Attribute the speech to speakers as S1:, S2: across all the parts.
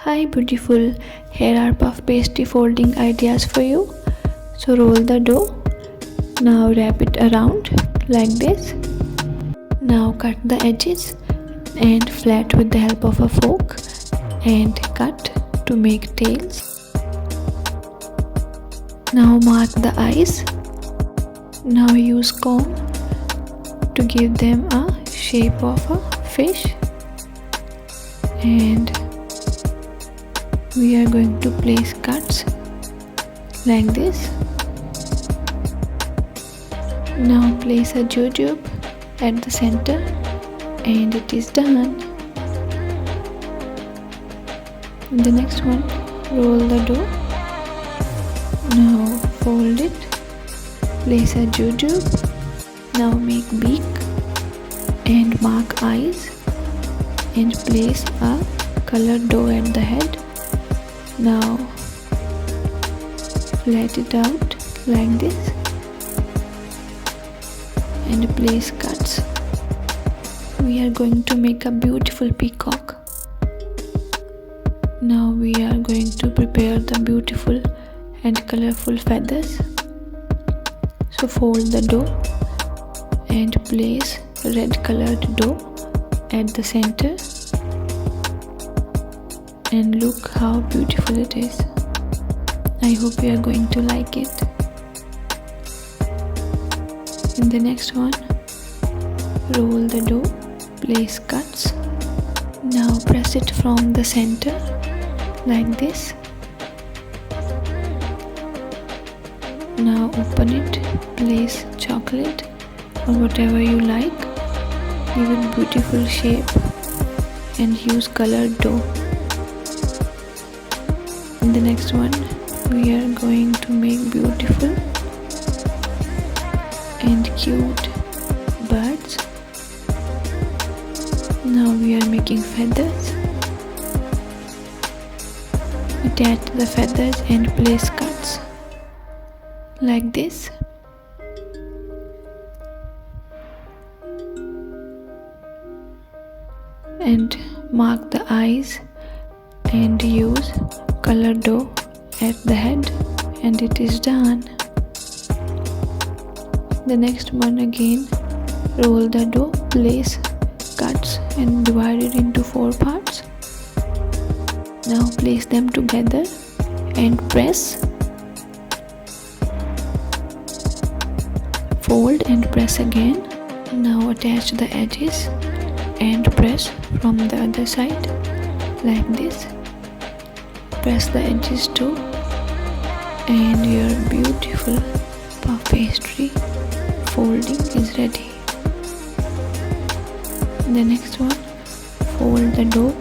S1: Hi beautiful, here are puff pastry folding ideas for you. So roll the dough. Now wrap it around like this. Now cut the edges and flat with the help of a fork and cut to make tails. Now mark the eyes. Now use comb to give them a shape of a fish, and we are going to place cuts like this. Now place a jujube at the center and it is done. The next one, roll the dough. Now fold it, place a jujube. Now make beak and mark eyes and place a colored dough at the head. Now flat it out like this and place cuts. We are going to make a beautiful peacock. Now we are going to prepare the beautiful and colorful feathers. So fold the dough and place red colored dough at the center, and look how beautiful it is. I hope you are going to like it. In the next one, roll the dough, place cuts. Now press it from the center like this. Now open it, place chocolate or whatever you like. Give it beautiful shape and use colored dough. In the next one, we are going to make beautiful and cute birds. Now we are making feathers. Attach the feathers and place cuts like this. And mark the eyes and use colored dough at the head, and it is done. The next one, again roll the dough, place cuts and divide it into 4 parts. Now place them together and press. Fold and press again. Now attach the edges and press from the other side like this. Press the edges too, and your beautiful puff pastry folding is ready. The next one, fold the dough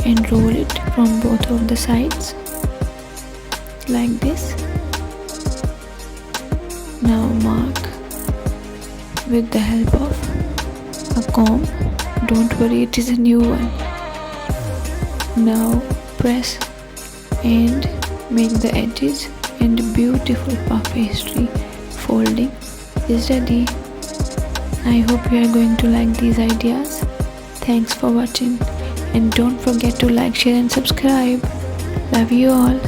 S1: and roll it from both of the sides like this. Now mark with the help of a comb. Don't worry, it is a new one. Now press and make the edges, and beautiful puff pastry folding is ready. I hope you are going to like these ideas. Thanks for watching, and don't forget to like, share and subscribe. Love you all.